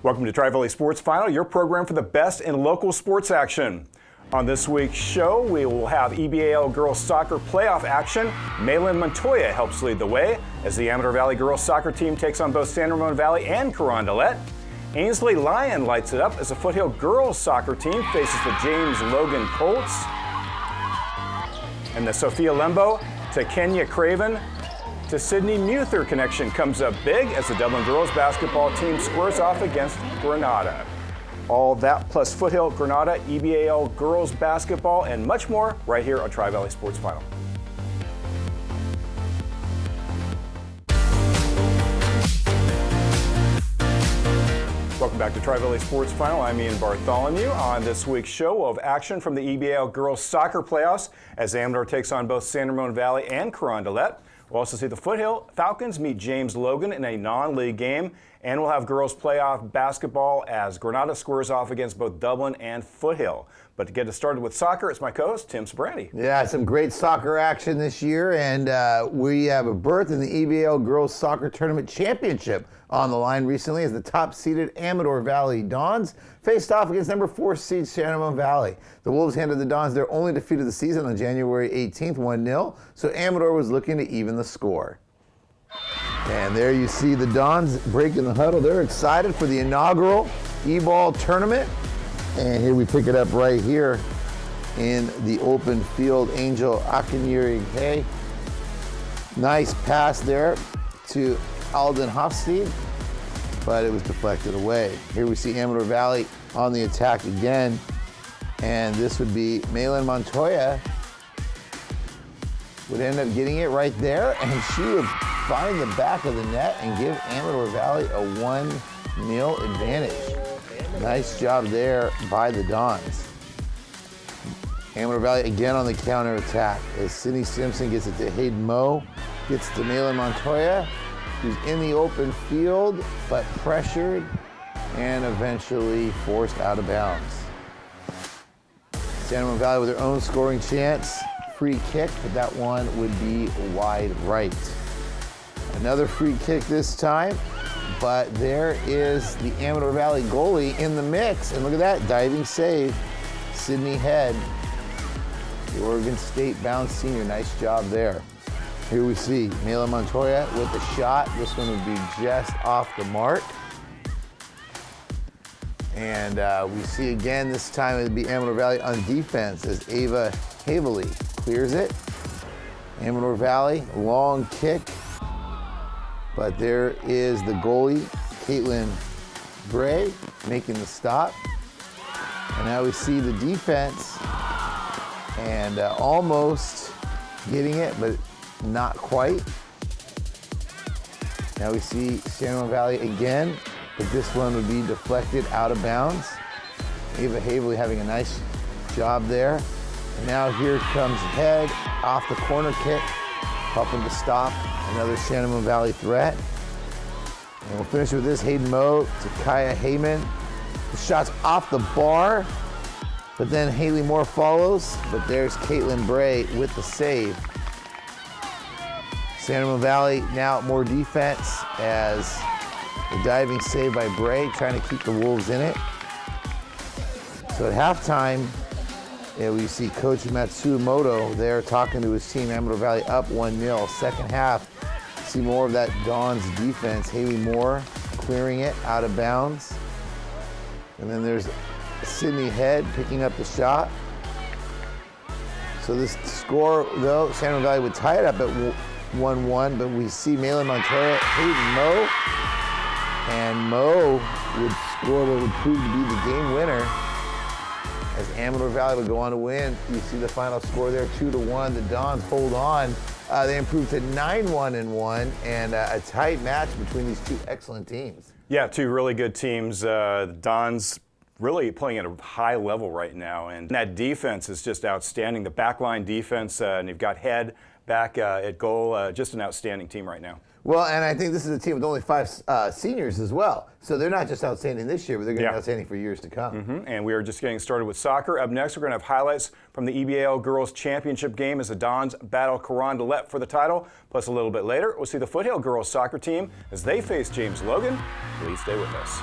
Welcome to Tri-Valley Sports Final, your program for the best in local sports action. On this week's show, we will have EBAL girls soccer playoff action. Malin Montoya helps lead the way as the Amador Valley girls soccer team takes on both San Ramon Valley and Carondelet. Ainsley Lyon lights it up as the Foothill girls soccer team faces the James Logan Colts. And the Sophia Lembo to Kenya Craven to Sydney Muther connection comes up big as the Dublin girls basketball team squares off against Granada. All that plus Foothill, Granada, EBAL girls basketball, and much more right here on Tri-Valley Sports Final. Welcome back to Tri-Valley Sports Final. I'm Ian Bartholomew. On this week's show of action from the EBAL girls soccer playoffs as Amador takes on both San Ramon Valley and Carondelet. We'll also see the Foothill Falcons meet James Logan in a non-league game, and we'll have girls playoff basketball as Granada squares off against both Dublin and Foothill. But to get us started with soccer, it's my co-host, Tim Sabrandi. Yeah, some great soccer action this year, and we have a berth in the EBAL Girls Soccer Tournament Championship on the line recently as the top-seeded Amador Valley Dons faced off against number 4 seed San Ramon Valley. The Wolves handed the Dons their only defeat of the season on January 18th, 1-0, so Amador was looking to even the score. And there you see the Dons breaking the huddle. They're excited for the inaugural E-Ball tournament. And here we pick it up right here in the open field. Angel Akinyeri. Nice pass there to Alden Hofstein, but it was deflected away. Here we see Amador Valley on the attack again. And this would be Malin Montoya would end up getting it right there, and she would find the back of the net and give Amador Valley a 1-0 advantage. Nice job there by the Dons. Amador Valley again on the counter attack as Sydney Simpson gets it to Hayden Moe, gets to Malin Montoya, who's in the open field but pressured and eventually forced out of bounds. San Ramon Valley with their own scoring chance. Free kick, but that one would be wide right. Another free kick this time, but there is the Amador Valley goalie in the mix. And look at that, diving save. Sydney Head, the Oregon State bound senior, nice job there. Here we see Malin Montoya with the shot. This one would be just off the mark. And we see again, this time it would be Amador Valley on defense as Ava Havely clears it. Amador Valley, long kick. But there is the goalie, Caitlin Bray, making the stop. And now we see the defense and almost getting it, but not quite. Now we see San Ramon Valley again, but this one would be deflected out of bounds. Ava Havely having a nice job there. And now here comes Head off the corner kick, helping to stop another San Ramon Valley threat. And we'll finish with this, Hayden Moe to Kaya Heyman. The shot's off the bar, but then Haley Moore follows, but there's Caitlin Bray with the save. San Ramon Valley now more defense as the diving save by Bray, trying to keep the Wolves in it. So at halftime, we see Coach Matsumoto there talking to his team. Amador Valley up 1-0. Second half, see more of that Dons defense. Haley Moore clearing it out of bounds. And then there's Sydney Head picking up the shot. So this score, though, San Ramon Valley would tie it up at 1-1, but we see Malin Montoya, Hayden Moe, and Moe would score what would prove to be the game winner as Amador Valley would go on to win. You see the final score there, 2-1. The Dons hold on. They improved to 9-1-1, and a tight match between these two excellent teams. Yeah, two really good teams. The Dons really playing at a high level right now, and that defense is just outstanding. The backline defense, and you've got Head back at goal. Just an outstanding team right now. Well, and I think this is a team with only 5 seniors as well. So they're not just outstanding this year, but they're going to be outstanding for years to come. And we are just getting started with soccer. Up next, we're going to have highlights from the EBAL Girls Championship game as the Dons battle Carondelet for the title. Plus, a little bit later, we'll see the Foothill Girls Soccer team as they face James Logan. Please stay with us.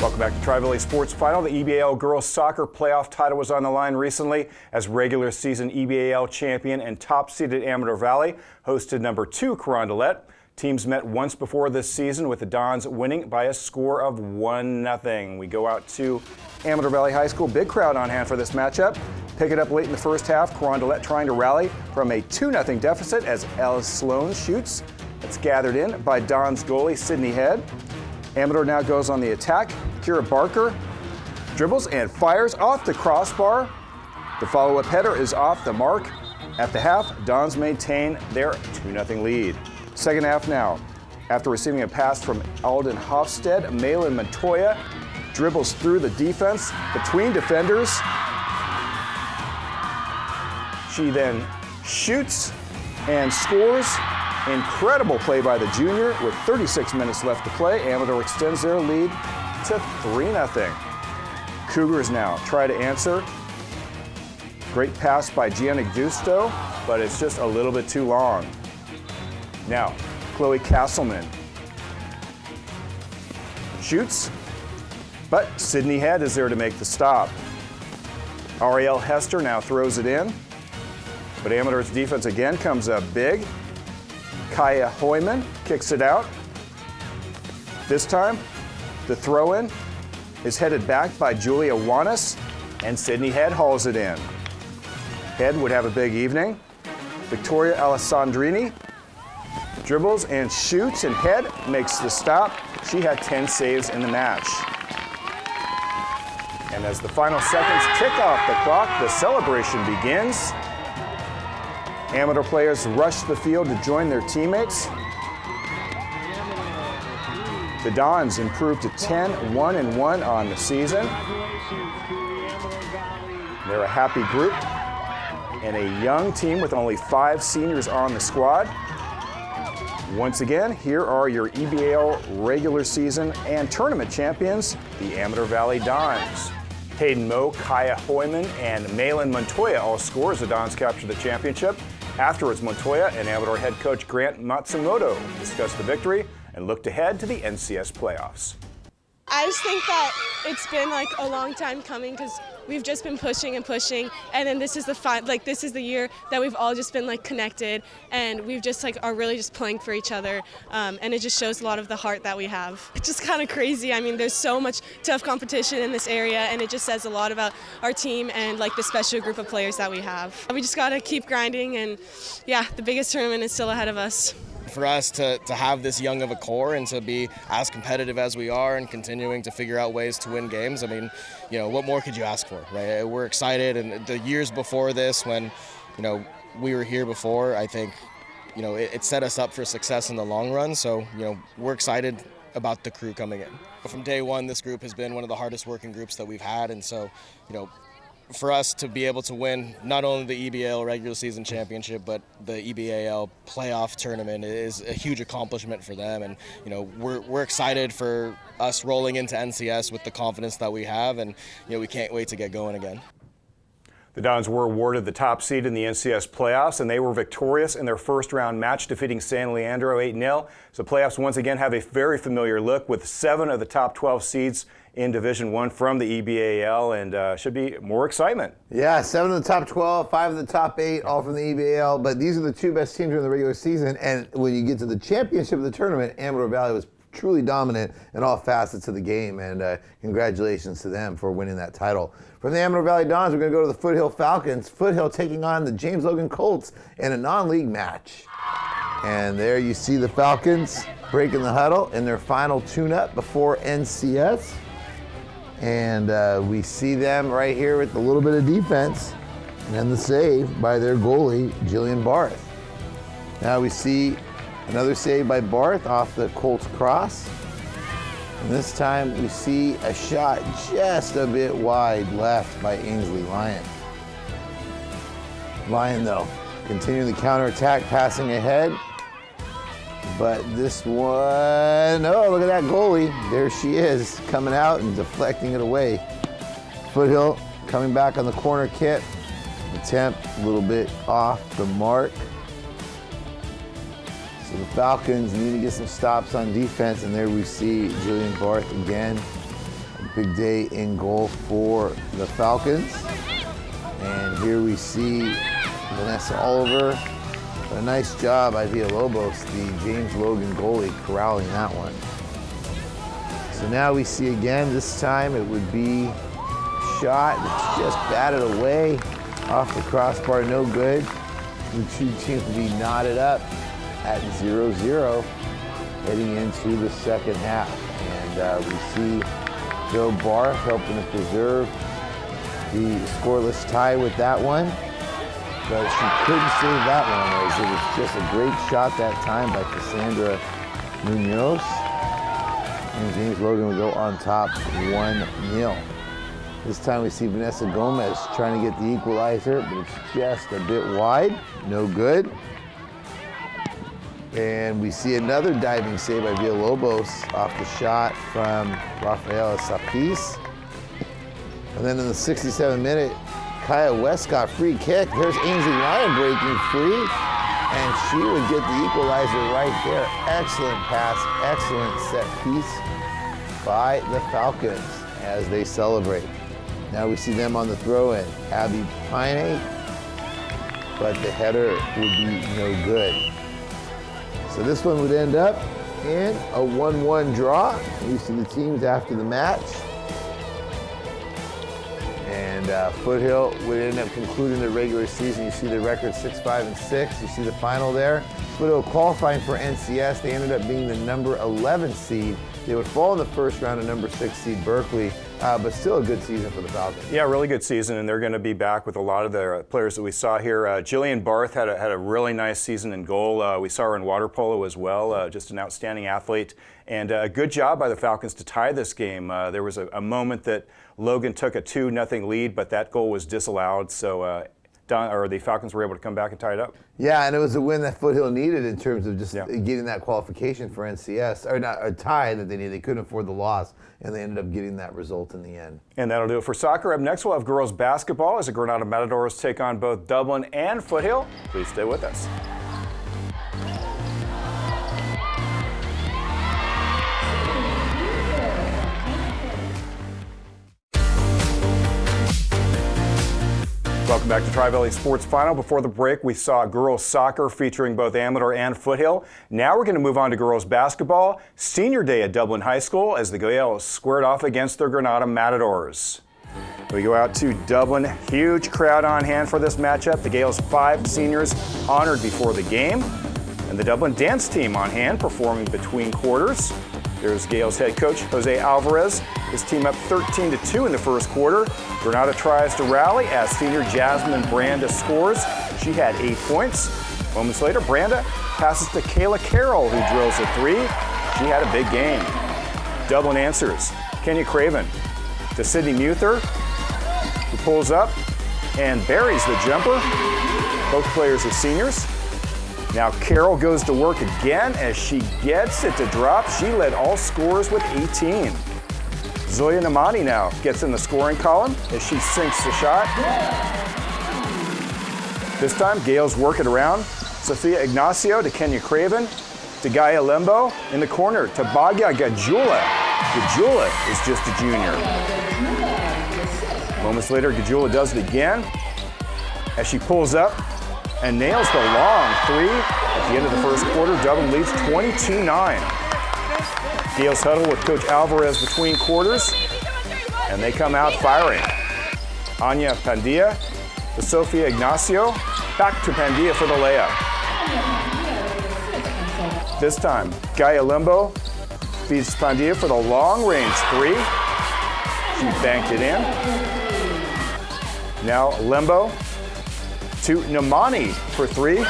Welcome back to Tri-Valley Sports Final. The EBAL girls soccer playoff title was on the line recently as regular season EBAL champion and top-seeded Amador Valley hosted number 2 Carondelet. Teams met once before this season with the Dons winning by a score of 1-0. We go out to Amador Valley High School. Big crowd on hand for this matchup. Pick it up late in the first half. Carondelet trying to rally from a 2-0 deficit as Alice Sloan shoots. It's gathered in by Dons goalie Sydney Head. Amador now goes on the attack. Kira Barker dribbles and fires off the crossbar. The follow-up header is off the mark. At the half, Dons maintain their 2-0 lead. Second half now. After receiving a pass from Alden Hofstede, Malin Montoya dribbles through the defense between defenders. She then shoots and scores. Incredible play by the junior. With 36 minutes left to play, Amador extends their lead to 3-0. Cougars now try to answer. Great pass by Gianni Gusto, but it's just a little bit too long. Now, Chloe Castleman shoots, but Sydney Head is there to make the stop. Ariel Hester now throws it in, but Amador's defense again comes up big. Kaya Hoyman kicks it out. This time, the throw-in is headed back by Julia Wanis, and Sydney Head hauls it in. Head would have a big evening. Victoria Alessandrini dribbles and shoots, and Head makes the stop. She had 10 saves in the match. And as the final seconds tick off the clock, the celebration begins. Amador players rush the field to join their teammates. The Dons improved to 10-1-1 on the season. They're a happy group and a young team with only 5 seniors on the squad. Once again, here are your EBAL regular season and tournament champions, the Amador Valley Dons. Hayden Moe, Kaya Hoyman, and Malin Montoya all score as the Dons capture the championship. Afterwards, Montoya and Amador head coach Grant Matsumoto discuss the victory and looked ahead to the NCS playoffs. I just think that it's been like a long time coming because we've just been pushing and pushing, and then this is the year that we've all just been like connected, and we've just like are really just playing for each other, and it just shows a lot of the heart that we have. It's just kind of crazy. I mean, there's so much tough competition in this area, and it just says a lot about our team and like the special group of players that we have. We just got to keep grinding, and yeah, the biggest tournament is still ahead of us. For us to have this young of a core and to be as competitive as we are and continuing to figure out ways to win games, I mean, you know, what more could you ask for, right? We're excited, and the years before this when, you know, we were here before, I think, you know, it set us up for success in the long run. So, you know, we're excited about the crew coming in. From day one, this group has been one of the hardest working groups that we've had, and so, you know, for us to be able to win not only the EBAL regular season championship, but the EBAL playoff tournament is a huge accomplishment for them. And, you know, we're excited for us rolling into NCS with the confidence that we have, and, you know, we can't wait to get going again. The Dons were awarded the top seed in the NCS playoffs, and they were victorious in their first round match, defeating San Leandro 8-0. So playoffs once again have a very familiar look with 7 of the top 12 seeds in Division I from the EBAL, and should be more excitement. Yeah, 7 of the top 12, 5 of the top 8, all from the EBAL. But these are the 2 best teams during the regular season. And when you get to the championship of the tournament, Amador Valley was truly dominant in all facets of the game. And congratulations to them for winning that title. From the Amador Valley Dons, we're going to go to the Foothill Falcons. Foothill taking on the James Logan Colts in a non-league match. And there you see the Falcons breaking the huddle in their final tune-up before NCS. And we see them right here with a little bit of defense and the save by their goalie, Jillian Barth. Now we see another save by Barth off the Colts cross. And this time we see a shot just a bit wide left by Ainsley Lyon. Lyon, though, continuing the counterattack, passing ahead. But this one, oh, look at that goalie. There she is, coming out and deflecting it away. Foothill coming back on the corner kick. Attempt a little bit off the mark. So the Falcons need to get some stops on defense, and there we see Jillian Barth again. Big day in goal for the Falcons. And here we see Vanessa Oliver. A nice job by Villalobos, the James Logan goalie, corralling that one. So now we see again, this time it would be shot. It's just batted away off the crossbar, no good. The two teams to be knotted up at 0-0 heading into the second half. And we see Joe Barth helping to preserve the scoreless tie with that one. But she couldn't save that one, as it was just a great shot that time by Cassandra Munoz. And James Logan will go on top 1-0. This time we see Vanessa Gomez trying to get the equalizer, but it's just a bit wide, no good. And we see another diving save by Villalobos off the shot from Rafaela Sapis. And then in the 67th minute, Kaya Westcott free kick. There's Ainsley Ryan breaking free, and she would get the equalizer right there. Excellent pass, excellent set piece by the Falcons as they celebrate. Now we see them on the throw-in. Abby Pine, but the header would be no good. So this one would end up in a 1-1 draw. You see the teams after the match. And Foothill would end up concluding the regular season. You see the record 6-5-6. You see the final there. Foothill qualifying for NCS. They ended up being the number 11 seed. They would fall in the first round of number 6 seed Berkeley, but still a good season for the Falcons. Yeah, really good season, and they're going to be back with a lot of the players that we saw here. Jillian Barth had a really nice season in goal. We saw her in water polo as well, just an outstanding athlete. And a good job by the Falcons to tie this game. There was a moment that Logan took a 2-0 lead, but that goal was disallowed, so the Falcons were able to come back and tie it up. Yeah, and it was a win that Foothill needed in terms of just getting that qualification for NCS, or not a tie that they needed. They couldn't afford the loss, and they ended up getting that result in the end. And that'll do it for soccer. Up next, we'll have girls basketball as the Granada Matadors take on both Dublin and Foothill. Please stay with us. Welcome back to Tri-Valley Sports Final. Before the break, we saw girls soccer featuring both Amador and Foothill. Now we're going to move on to girls basketball. Senior day at Dublin High School as the Gales squared off against the Granada Matadors. We go out to Dublin. Huge crowd on hand for this matchup. The Gales' 5 seniors honored before the game. And the Dublin dance team on hand performing between quarters. There's Gales head coach Jose Alvarez. His team up 13-2 in the first quarter. Granada tries to rally as senior Jasmine Branda scores. She had 8 points. Moments later, Branda passes to Kayla Carroll, who drills a 3. She had a big game. Dublin answers. Kenya Craven to Sydney Muther, who pulls up and buries the jumper. Both players are seniors. Now Carroll goes to work again as she gets it to drop. She led all scorers with 18. Zoya Namani now gets in the scoring column as she sinks the shot. This time, Gales work it around. Sophia Ignacio to Kenya Craven, to Gaia Lembo in the corner, to Bagya Gajula. Gajula is just a junior. Moments later, Gajula does it again as she pulls up and nails the long 3 at the end of the first quarter. Dublin leads 22-9. Gales huddle with Coach Alvarez between quarters, and they come out firing. Anya Pandilla to Sofia Ignacio, back to Pandilla for the layup. This time, Gaia Limbo feeds Pandilla for the long-range 3. She banked it in. Now Limbo to Namani for 3.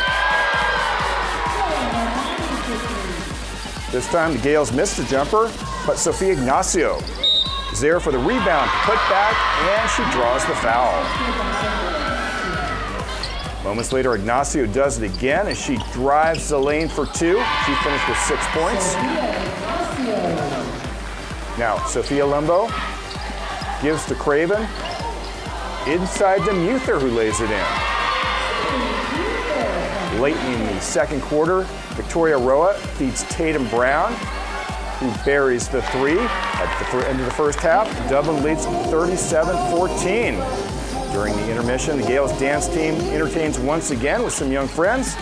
This time the Gales missed the jumper, but Sofia Ignacio is there for the rebound, put back, and she draws the foul. Moments later, Ignacio does it again as she drives the lane for 2. She finished with 6 points. Now, Sophia Limbo gives to Craven. Inside to Muther, who lays it in. Late in the second quarter, Victoria Roa feeds Tatum Brown. who buries the three. At the end of the first half, Dublin leads 37-14. During the intermission, the Gales dance team entertains once again with some young friends.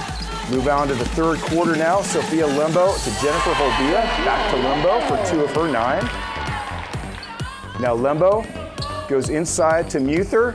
Move on to the third quarter now. Sophia Limbo to Jennifer Holbia. Back to Limbo for 2 of her 9. Now Limbo goes inside to Muther,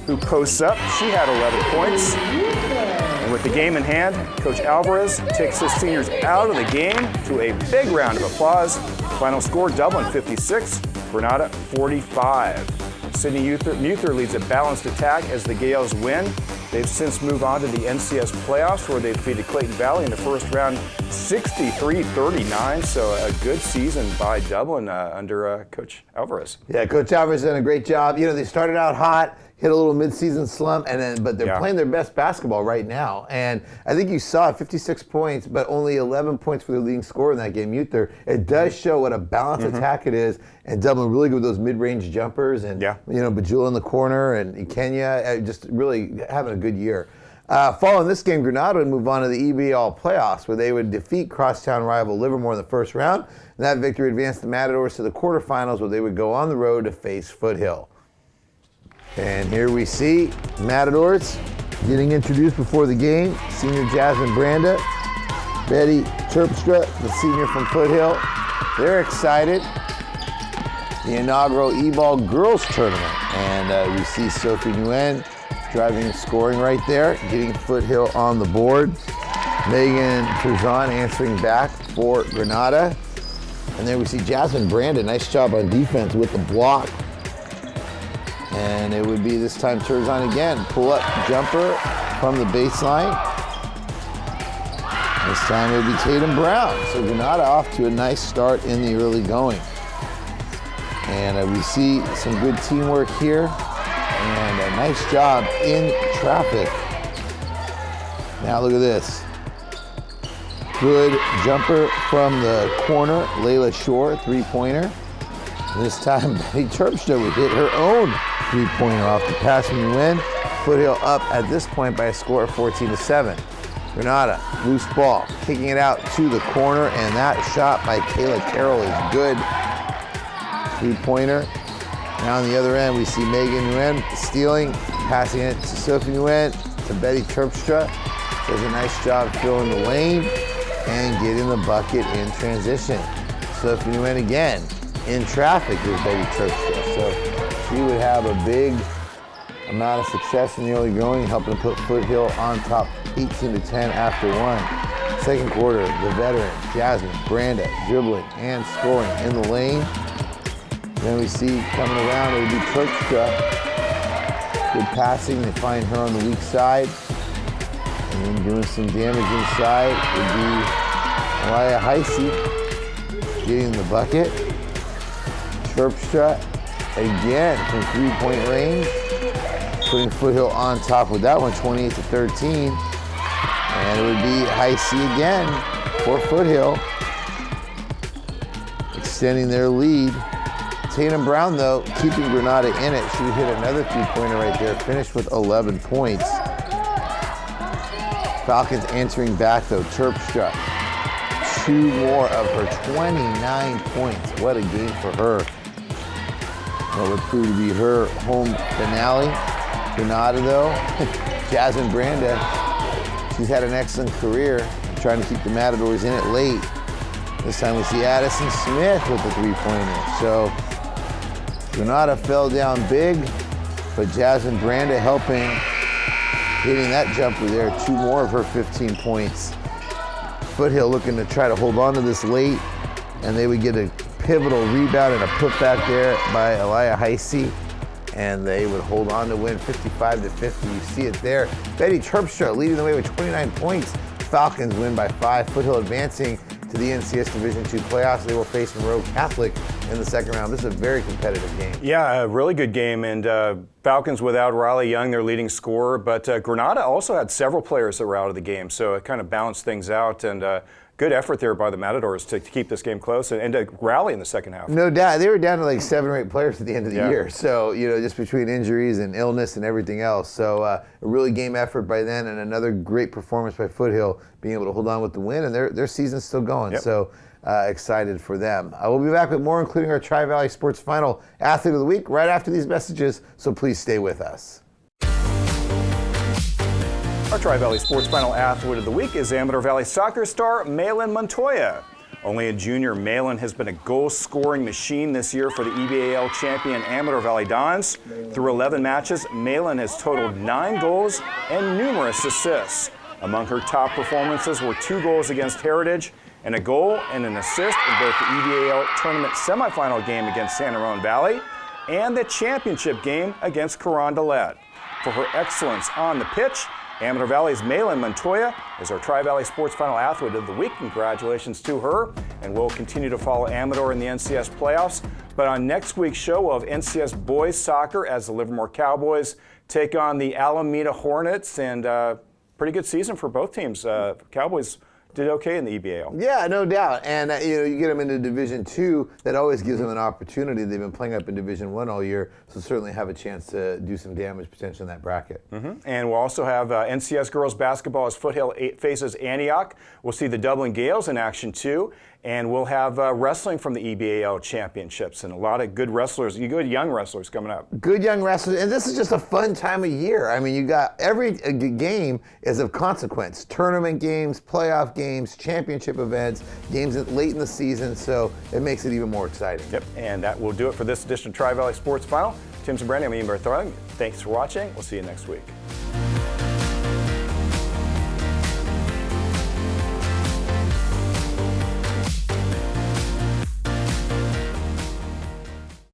who posts up. She had 11 points. And with the game in hand, Coach Alvarez takes his seniors out of the game to a big round of applause. Final score, Dublin 56, Granada 45. Sydney Muther leads a balanced attack as the Gales win. They've since moved on to the NCS playoffs where they defeated Clayton Valley in the first round 63-39. So a good season by Dublin under Coach Alvarez. Yeah, Coach Alvarez done a great job. You know, they started out hot, hit a little midseason slump, but they're playing their best basketball right now. And I think you saw 56 points, but only 11 points for the leading scorer in that game, Muther. It does show what a balanced attack it is. And Dublin really good with those mid-range jumpers. And, you know, Bajula in the corner and Kenya just really having a good year. Following this game, Granada would move on to the EBA All Playoffs, where they would defeat crosstown rival Livermore in the first round. And that victory advanced the Matadors to the quarterfinals, where they would go on the road to face Foothill. And here we see Matadors getting introduced before the game. Senior Jasmine Branda, Betty Terpstra, the senior from Foothill. They're excited. The inaugural E-Ball Girls Tournament. And we see Sophie Nguyen driving and scoring right there, getting Foothill on the board. Megan Terzan answering back for Granada. And then we see Jasmine Branda, nice job on defense with the block. And it would be this time Terzan again, pull-up jumper from the baseline. This time it would be Tatum Brown. So Granada off to a nice start in the early going. And we see some good teamwork here. And a nice job in traffic. Now look at this. Good jumper from the corner. Layla Shore, three-pointer. This time Betty Terpstra would hit her own three-pointer off the pass from Nguyen. Foothill up at this point by a score of 14-7. Granada, loose ball, kicking it out to the corner, and that shot by Kayla Carroll is good. Three-pointer. Now on the other end, we see Megan Nguyen stealing, passing it to Sophie Nguyen, to Betty Terpstra. Does a nice job filling the lane and getting the bucket in transition. Sophie Nguyen again in traffic with Betty Terpstra. So she would have a big amount of success in the early going, helping to put Foothill on top 18-10 after one. Second quarter, the veteran, Jasmine Branda, dribbling and scoring in the lane. Then we see coming around, it would be Terpstra. Good passing, they find her on the weak side. And then doing some damage inside would be Elia Heisey getting the bucket. Terpstra again from three-point range, putting Foothill on top with that one, 28-13. And it would be Heisey again for Foothill, extending their lead. Tatum Brown, though, keeping Granada in it. She would hit another three-pointer right there, finished with 11 points. Falcons answering back, though. Terpstra, 2 more of her 29 points. What a game for her. What would prove to be her home finale. Granada, though, Jasmine Branda, she's had an excellent career, trying to keep the Matadors in it late. This time we see Addison Smith with the three-pointer. So Granada fell down big, but Jasmine Branda helping, hitting that jumper there, 2 more of her 15 points. Foothill looking to try to hold on to this late, and they would get a pivotal rebound and a putback there by Elia Heisey, and they would hold on to win 55-50. You see it there. Betty Terpstra leading the way with 29 points. Falcons win by 5. Foothill advancing to the NCS Division II playoffs. They will face Monroe Catholic in the second round. This is a very competitive game. Yeah, a really good game. And Falcons without Riley Young, their leading scorer. But Granada also had several players that were out of the game. So it kind of balanced things out. And good effort there by the Matadors to keep this game close and to rally in the second half. No doubt. They were down to like 7 or 8 players at the end of the year. So, you know, just between injuries and illness and everything else. So a really game effort by then, and another great performance by Foothill being able to hold on with the win. And their season's still going. So excited for them. We'll be back with more, including our Tri-Valley Sports Final Athlete of the Week, right after these messages, so please stay with us. Our Tri-Valley Sports Final Athlete of the Week is Amador Valley soccer star Malin Montoya. Only a junior, Malin has been a goal-scoring machine this year for the EBAL champion Amador Valley Dons. Through 11 matches, Malin has totaled 9 goals and numerous assists. Among her top performances were 2 goals against Heritage and a goal and an assist in both the EBAL tournament semifinal game against San Ramon Valley and the championship game against Carondelet. For her excellence on the pitch, Amador Valley's Malin Montoya is our Tri-Valley Sports Final Athlete of the Week. Congratulations to her, and we'll continue to follow Amador in the NCS playoffs. But on next week's show, we'll have NCS boys soccer as the Livermore Cowboys take on the Alameda Hornets, and pretty good season for both teams. Cowboys did okay in the EBAL. Yeah, no doubt. And you get them into Division II, that always gives them an opportunity. They've been playing up in Division I all year, so certainly have a chance to do some damage potentially in that bracket. And we'll also have NCS girls basketball as Foothill faces Antioch. We'll see the Dublin Gales in action too. And we'll have wrestling from the EBAL championships and a lot of good wrestlers, good young wrestlers coming up. Good young wrestlers, and this is just a fun time of year. I mean, you got every game is of consequence. Tournament games, playoff games, championship events, games late in the season, so it makes it even more exciting. Yep, and that will do it for this edition of Tri-Valley Sports Final. Tim and Brandy, I'm Ian Bartholomew. Thanks for watching. We'll see you next week.